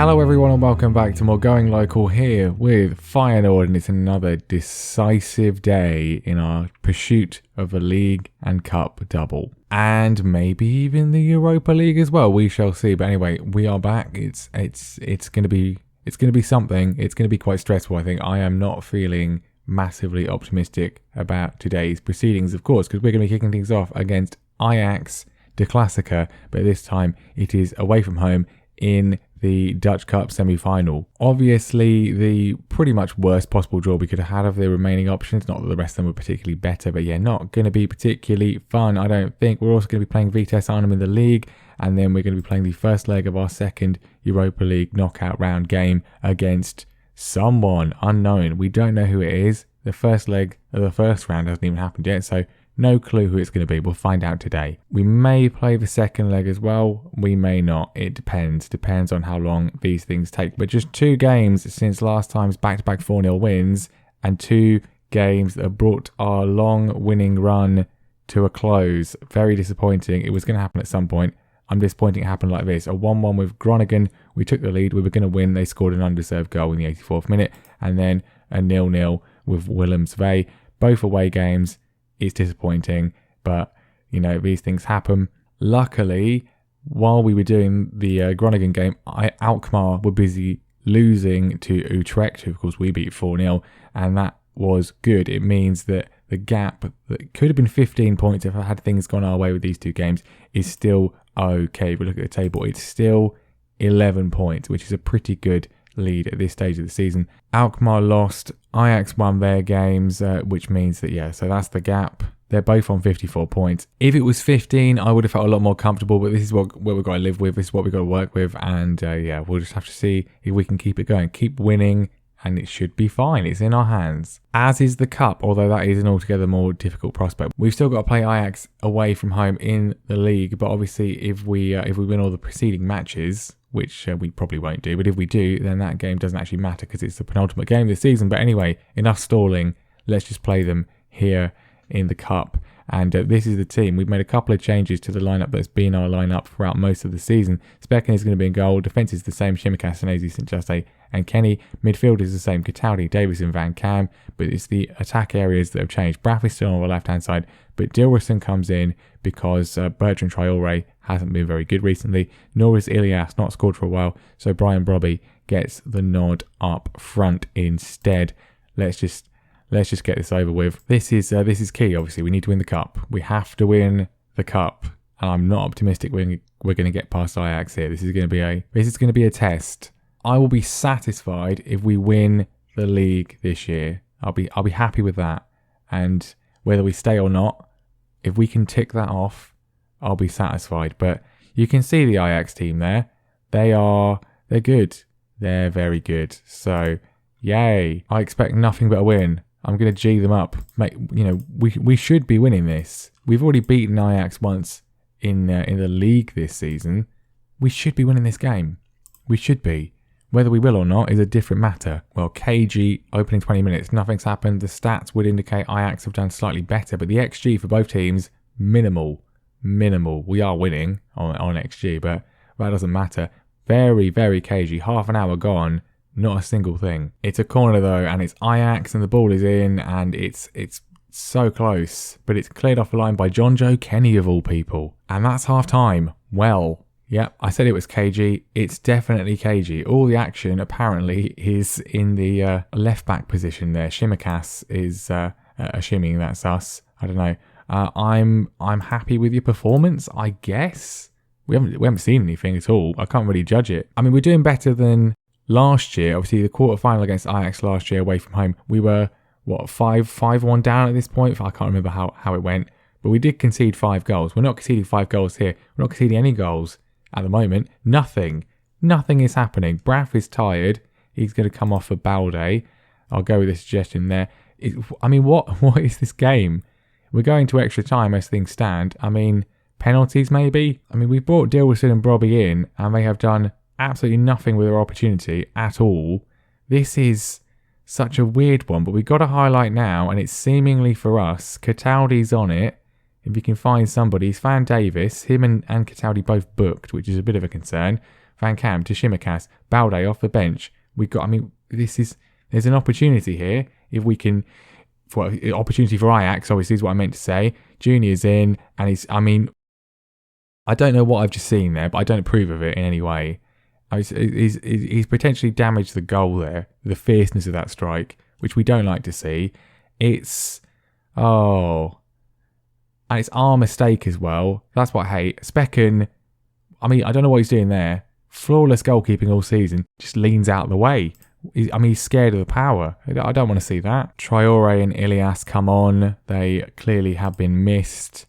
Hello everyone and welcome back to more Going Local here with Feyenoord, and it's another decisive day in our pursuit of a league and cup double. And maybe even the Europa League as well, we shall see. But anyway, we are back. It's gonna be something. It's gonna be quite stressful, I think. I am not feeling massively optimistic about today's proceedings, of course, because we're gonna be kicking things off against Ajax de Klassiker, but this time it is away from home in the Dutch Cup semi-final. Obviously, the pretty much worst possible draw we could have had of the remaining options. Not that the rest of them were particularly better, but yeah, not going to be particularly fun, I don't think. We're also going to be playing Vitesse Arnhem in the league, and then we're going to be playing the first leg of our second Europa League knockout round game against someone unknown. We don't know who it is. The first leg of the first round hasn't even happened yet, so no clue who it's going to be. We'll find out today. We may play the second leg as well. We may not. It depends. Depends on how long these things take. But just 2 games since last time's back-to-back 4-0 wins, and 2 games that have brought our long winning run to a close. Very disappointing. It was going to happen at some point. I'm disappointed it happened like this. A 1-1 with Groningen. We took the lead. We were going to win. They scored an undeserved goal in the 84th minute. And then a 0-0 with Willemsvee. Both away games. It's disappointing, but you know, these things happen. Luckily, while we were doing the Groningen game, Alkmaar were busy losing to Utrecht, who of course we beat 4-0, and that was good. It means that the gap that could have been 15 points if I had things gone our way with these 2 games is still okay. If we look at the table, it's still 11 points, which is a pretty good lead at this stage of the season. Alkmaar lost, Ajax won their games, which means that, yeah, so that's the gap. They're both on 54 points. If it was 15, I would have felt a lot more comfortable, but this is what we've got to live with. This is what we've got to work with, and yeah, we'll just have to see if we can keep it going. Keep winning, and it should be fine. It's in our hands. As is the cup, although that is an altogether more difficult prospect. We've still got to play Ajax away from home in the league, but obviously if we win all the preceding matches, which we probably won't do, but if we do, then that game doesn't actually matter because it's the penultimate game of the season. But anyway, enough stalling. Let's just play them here in the cup. And this is the team. We've made a couple of changes to the lineup that's been our lineup throughout most of the season. Specken is going to be in goal. Defence is the same. Shimikas, Senesi, St. Juste and Kenny. Midfield is the same. Kitaudi, Davison, Van Cam. But it's the attack areas that have changed. Braff is still on the left-hand side. But Dilrosun comes in because Bertrand Traore hasn't been very good recently. Nor is Ilias, not scored for a while. So Brian Brobby gets the nod up front instead. Let's just get this over with. This is key, obviously. We need to win the cup. We have to win the cup. And I'm not optimistic we're going to get past Ajax here. This is going to be a test. I will be satisfied if we win the league this year. I'll be happy with that. And whether we stay or not, if we can tick that off, I'll be satisfied. But you can see the Ajax team there. They're good. They're very good. So, yay. I expect nothing but a win. I'm going to G them up. Mate, you know, we should be winning this. We've already beaten Ajax once in the league this season. We should be winning this game. We should be. Whether we will or not is a different matter. Well, KG, opening 20 minutes, nothing's happened. The stats would indicate Ajax have done slightly better, but the XG for both teams, minimal. We are winning on XG, but that doesn't matter. Very, very cagey. Half an hour gone. Not a single thing. It's a corner though, and it's Ajax, and the ball is in, and it's so close. But it's cleared off the line by John Joe Kenny of all people. And that's half time. Well, yep, I said it was KG. It's definitely KG. All the action apparently is in the left back position there. Shimikas is assuming that's us. I don't know. I'm happy with your performance, I guess. We haven't seen anything at all. I can't really judge it. I mean, we're doing better than last year. Obviously, the quarter-final against Ajax last year away from home, we were, 5-1 down at this point? I can't remember how it went. But we did concede 5 goals. We're not conceding 5 goals here. We're not conceding any goals at the moment. Nothing is happening. Braff is tired. He's going to come off for Balde. I'll go with a suggestion there. What is this game? We're going to extra time as things stand. I mean, penalties maybe? I mean, we brought Dilrosun and Brobby in, and they have done absolutely nothing with their opportunity at all. This is such a weird one, but we've got to highlight now, and it's seemingly for us. Kitaudi's on it. If you can find somebody, Van Davis, him and Kitaudi both booked, which is a bit of a concern. Van Kam to Shimikas, Balde off the bench. There's an opportunity here. If we can, opportunity for Ajax, obviously, is what I meant to say. Junior's in, and I don't know what I've just seen there, but I don't approve of it in any way. He's potentially damaged the goal there, the fierceness of that strike, which we don't like to see. And it's our mistake as well. That's what I hate. Specken, I don't know what he's doing there. Flawless goalkeeping all season, just leans out of the way. He's scared of the power. I don't want to see that. Traore and Ilias come on. They clearly have been missed.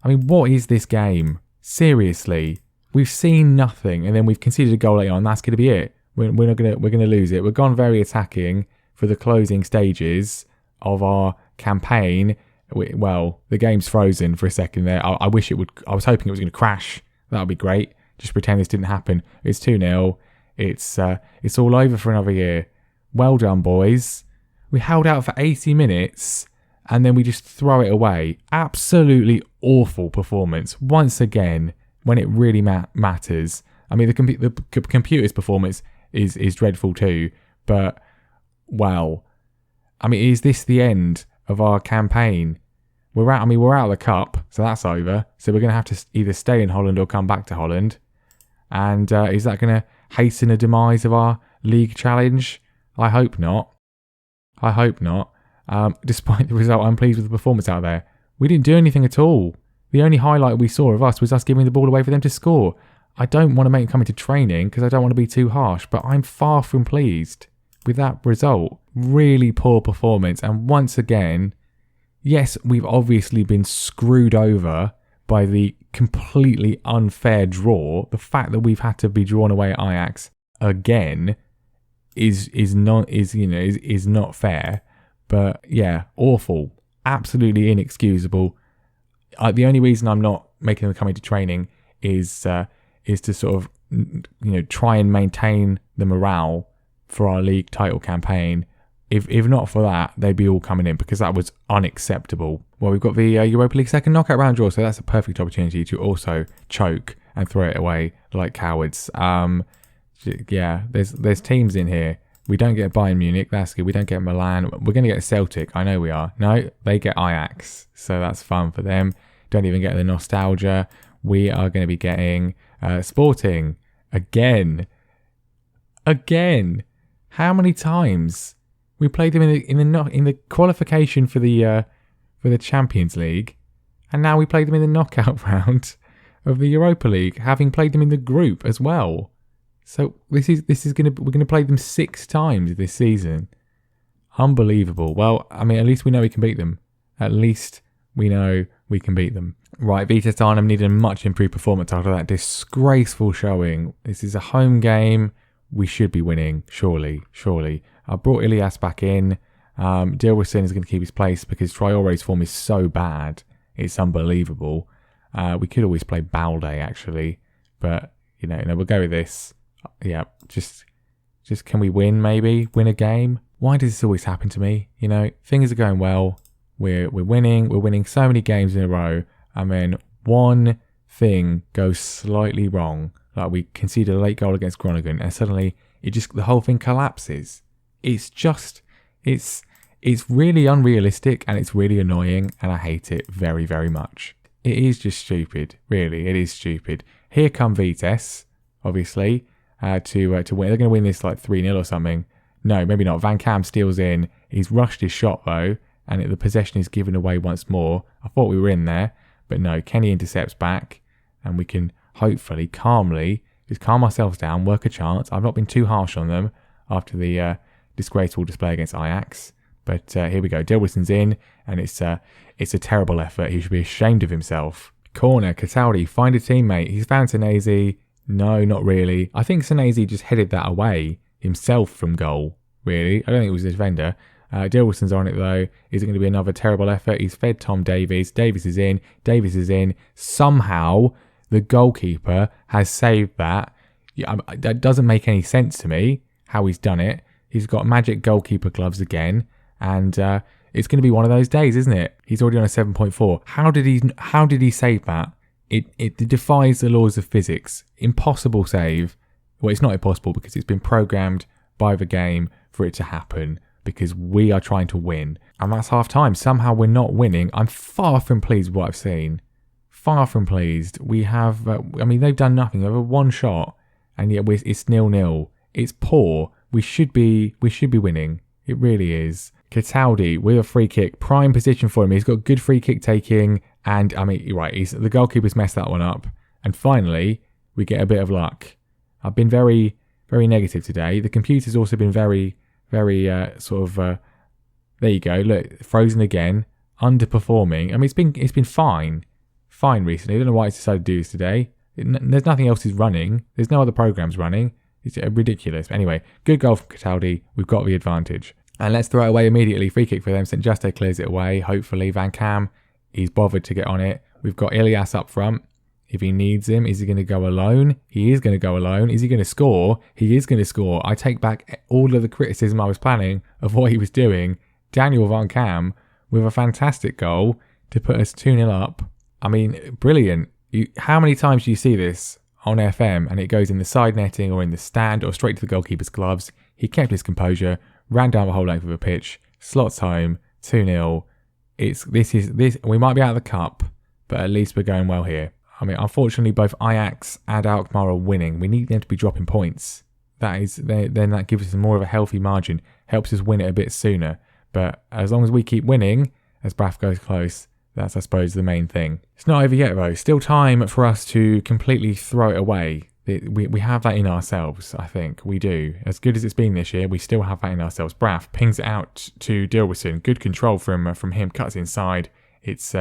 What is this game? Seriously. We've seen nothing, and then we've conceded a goal later on. That's going to be it. We're going to lose it. We've gone very attacking for the closing stages of our campaign. Well, the game's frozen for a second there. I wish it would. I was hoping it was going to crash. That would be great. Just pretend this didn't happen. It's 2-0. It's all over for another year. Well done, boys. We held out for 80 minutes, and then we just throw it away. Absolutely awful performance once again. When it really matters. The computer's performance is dreadful too. But, well, is this the end of our campaign? We're out of the cup, so that's over. So we're going to have to either stay in Holland or come back to Holland. And is that going to hasten the demise of our league challenge? I hope not. Despite the result, I'm pleased with the performance out there. We didn't do anything at all. The only highlight we saw of us was us giving the ball away for them to score. I don't want to make them come into training because I don't want to be too harsh, but I'm far from pleased with that result. Really poor performance. And once again, yes, we've obviously been screwed over by the completely unfair draw. The fact that we've had to be drawn away at Ajax again is not fair. But yeah, awful. Absolutely inexcusable. The only reason I'm not making them come into training is to sort of try and maintain the morale for our league title campaign. If not for that, they'd be all coming in because that was unacceptable. Well, we've got the Europa League second knockout round draw, so that's a perfect opportunity to also choke and throw it away like cowards. There's teams in here. We don't get Bayern Munich, that's good. We don't get Milan. We're going to get Celtic, I know we are. No, they get Ajax, so that's fun for them. Don't even get the nostalgia. We are going to be getting Sporting again. How many times we played them in the qualification for the Champions League, and now we played them in the knockout round of the Europa League, having played them in the group as well. So we're going to play them 6 times this season. Unbelievable. Well, at least we know we can beat them. At least we know we can beat them. Right, Vitesse Arnhem needed a much improved performance after that disgraceful showing. This is a home game. We should be winning, surely. I brought Ilias back in. Dilrosun is going to keep his place because Traore's form is so bad. It's unbelievable. We could always play Balde, actually. But, we'll go with this. Yeah, just can we win, maybe? Win a game? Why does this always happen to me? Things are going well. We're winning so many games in a row, and then one thing goes slightly wrong. Like we conceded a late goal against Groningen, and suddenly the whole thing collapses. It's really unrealistic, and it's really annoying, and I hate it very, very much. It is just stupid, really. It is stupid. Here come Vitesse, obviously, to win. They're going to win this like 3-0 or something. No, maybe not. Van Kam steals in. He's rushed his shot though, and the possession is given away once more. I thought we were in there, but no. Kenny intercepts back, and we can hopefully calmly just calm ourselves down, work a chance. I've not been too harsh on them after the disgraceful display against Ajax. But here we go. Dilroson's in, and it's a terrible effort. He should be ashamed of himself. Corner, Cataldi, find a teammate. He's found Senesi. No, not really. I think Senesi just headed that away himself from goal, really. I don't think it was the defender. Dilroson's on it, though. Is it going to be another terrible effort? He's fed Tom Davies. Davies is in. Somehow, the goalkeeper has saved that. That doesn't make any sense to me, how he's done it. He's got magic goalkeeper gloves again. And it's going to be one of those days, isn't it? He's already on a 7.4. How did he save that? it defies the laws of physics. Impossible save. Well, it's not impossible because it's been programmed by the game for it to happen because we are trying to win. And that's half time. Somehow we're not winning. I'm far from pleased with what I've seen. Far from pleased. We have, they've done nothing. They have one shot and yet it's 0-0. It's poor. We should be winning. It really is. Cataldi with a free kick. Prime position for him. He's got good free kick taking. And, you're right. The goalkeeper's messed that one up. And finally, we get a bit of luck. I've been very, very negative today. The computer's also been very, very there you go. Look, frozen again. Underperforming. It's been fine recently. I don't know why it's decided to do this today. There's nothing else is running. There's no other programs running. It's ridiculous. But anyway, good goal from Cataldi. We've got the advantage. And let's throw it away immediately. Free kick for them. St. Juste clears it away. Hopefully, Van Cam, he's bothered to get on it. We've got Ilias up front. If he needs him, is he going to go alone? He is going to go alone. Is he going to score? He is going to score. I take back all of the criticism I was planning of what he was doing. Daniel Van Cam with a fantastic goal to put us 2-0 up. Brilliant. How many times do you see this on FM and it goes in the side netting or in the stand or straight to the goalkeeper's gloves? He kept his composure, ran down the whole length of the pitch, slots home, 2-0. This. We might be out of the cup, but at least we're going well here. Unfortunately, both Ajax and Alkmaar are winning. We need them to be dropping points. Then that gives us more of a healthy margin, helps us win it a bit sooner. But as long as we keep winning, as Braff goes close, that's, I suppose, the main thing. It's not over yet, though. Still time for us to completely throw it away. We have that in ourselves, I think. We do. As good as it's been this year, we still have that in ourselves. Braff pings it out to Dilwerson. Good control from him. Cuts inside. It's,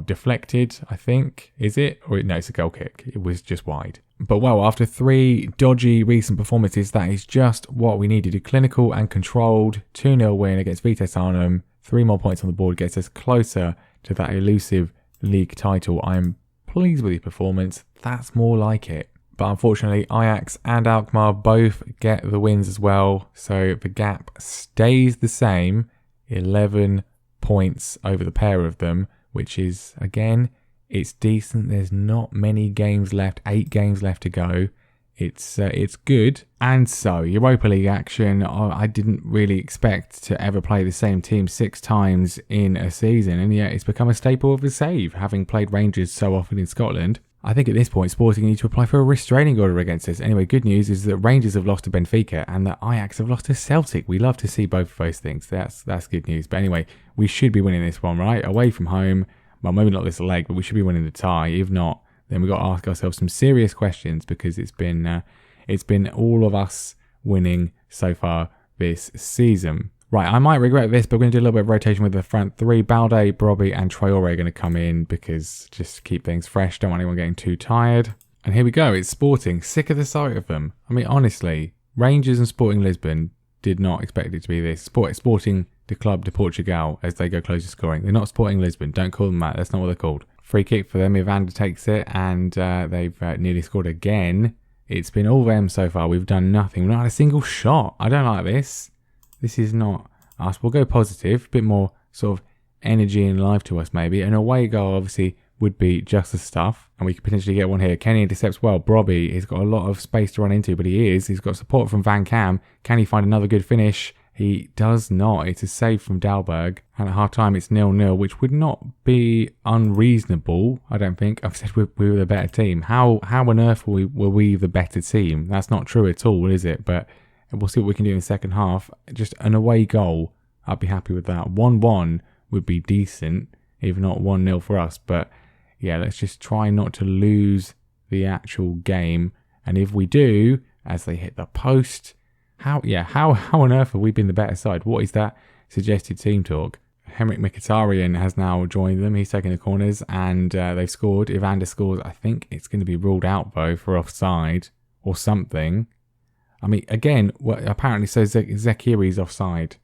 deflected, I think. Is it? No, it's a goal kick. It was just wide. But, after 3 dodgy recent performances, that is just what we needed. A clinical and controlled 2-0 win against Vitesse Arnhem. 3 more points on the board gets us closer to that elusive league title. I'm pleased with the performance. That's more like it. But unfortunately, Ajax and Alkmaar both get the wins as well. So the gap stays the same. 11 points over the pair of them, which is, again, it's decent. There's not many games left. 8 games left to go. It's good. And so, Europa League action. I didn't really expect to ever play the same team 6 times in a season, and yet it's become a staple of the save, having played Rangers so often in Scotland. I think at this point, Sporting need to apply for a restraining order against us. Anyway, good news is that Rangers have lost to Benfica and that Ajax have lost to Celtic. We love to see both of those things. That's good news. But anyway, we should be winning this one, right? Away from home. Well, maybe not this leg, but we should be winning the tie. If not, then we've got to ask ourselves some serious questions because it's been all of us winning so far this season. Right, I might regret this, but we're going to do a little bit of rotation with the front 3. Balde, Brobby and Traore are going to come in because just to keep things fresh. Don't want anyone getting too tired. And here we go. It's Sporting. Sick of the sight of them. Honestly, Rangers and Sporting Lisbon did not expect it to be this. Sporting the Club de Portugal as they go close to scoring. They're not Sporting Lisbon. Don't call them that. That's not what they're called. Free kick for them. Evander takes it and they've nearly scored again. It's been all them so far. We've done nothing. We've not had a single shot. I don't like this. This is not us. We'll go positive. A bit more sort of energy and life to us maybe. An away goal obviously would be just the stuff. And we could potentially get one here. Kenny intercepts well. Brobby, he's got a lot of space to run into, but he's got support from Van Cam. Can he find another good finish? He does not. It's a save from Dalberg. And at half time it's 0-0, which would not be unreasonable, I don't think. I've said we were the better team. How on earth were we the better team? That's not true at all, is it? But we'll see what we can do in the second half. Just an away goal, I'd be happy with that. 1-1 would be decent, if not 1-0 for us. But yeah, let's just try not to lose the actual game. And if we do, as they hit the post, how on earth have we been the better side? What is that suggested team talk? Henrik Mkhitaryan has now joined them. He's taking the corners and they've scored. Evander scores. I think it's going to be ruled out though for offside or something. Again, apparently says Zakiri's offside,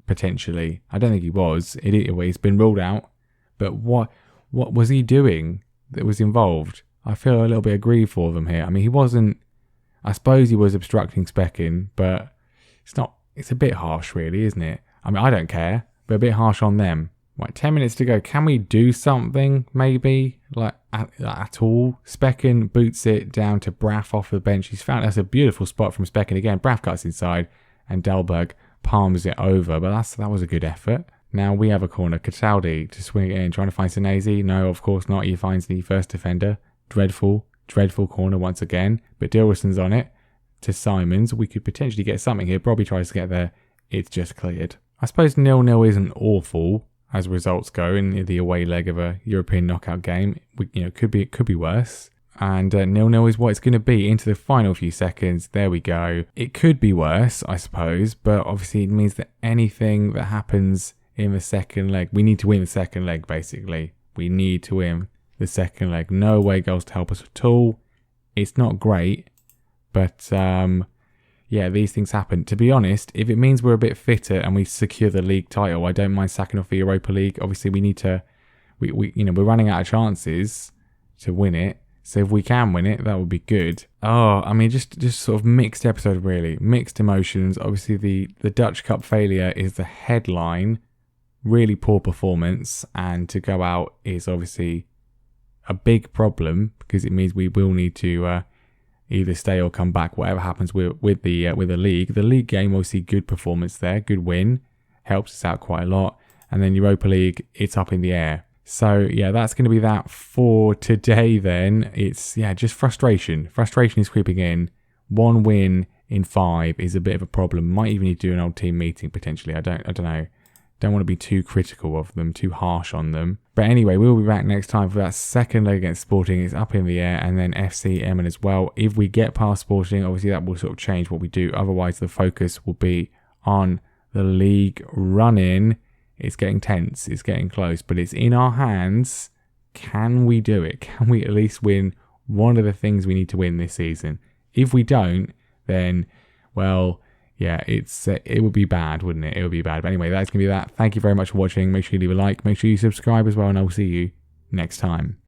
potentially. I don't think he was. He's been ruled out. But what was he doing that was involved? I feel a little bit aggrieved for them here. He wasn't. I suppose he was obstructing specking, but it's not. It's a bit harsh, really, isn't it? I don't care, but a bit harsh on them. Right, 10 minutes to go. Can we do something, maybe? Like, at all? Specken boots it down to Braff off the bench. He's found that's a beautiful spot from Specken again. Braff cuts inside, and Dalberg palms it over. But that was a good effort. Now we have a corner. Cataldi to swing it in, trying to find Senesi. No, of course not. He finds the first defender. Dreadful corner once again. But Dilrison's on it to Simons. We could potentially get something here. Bobby tries to get there. It's just cleared. I suppose 0-0 isn't awful as results go in the away leg of a European knockout game. It could be worse. And 0-0 is what it's going to be into the final few seconds. There we go. It could be worse, I suppose, but obviously it means that anything that happens in the second leg, we need to win the second leg, basically. We need to win the second leg. No away goals to help us at all. It's not great, but yeah, these things happen. To be honest, if it means we're a bit fitter and we secure the league title, I don't mind sacking off the Europa League. Obviously, we need to, we're running out of chances to win it. So if we can win it, that would be good. Oh, I mean, just sort of mixed episode, really. Mixed emotions. Obviously, the Dutch Cup failure is the headline. Really poor performance. And to go out is obviously a big problem because it means we will need to either stay or come back, whatever happens with the league. The league game, obviously, good performance there. Good win. Helps us out quite a lot. And then Europa League, it's up in the air. So, yeah, that's going to be that for today then. It's, just frustration. Frustration is creeping in. 1 win in 5 is a bit of a problem. Might even need to do an old team meeting, potentially. I don't know. Don't want to be too critical of them, too harsh on them. But anyway, we'll be back next time for that second leg against Sporting. It's up in the air. And then FC Emmen as well. If we get past Sporting, obviously that will sort of change what we do. Otherwise, the focus will be on the league run-in. It's getting tense, it's getting close, but it's in our hands. Can we do it? Can we at least win one of the things we need to win this season? If we don't, then, well, yeah, it would be bad, wouldn't it? It would be bad. But anyway, that's going to be that. Thank you very much for watching. Make sure you leave a like. Make sure you subscribe as well, and I'll see you next time.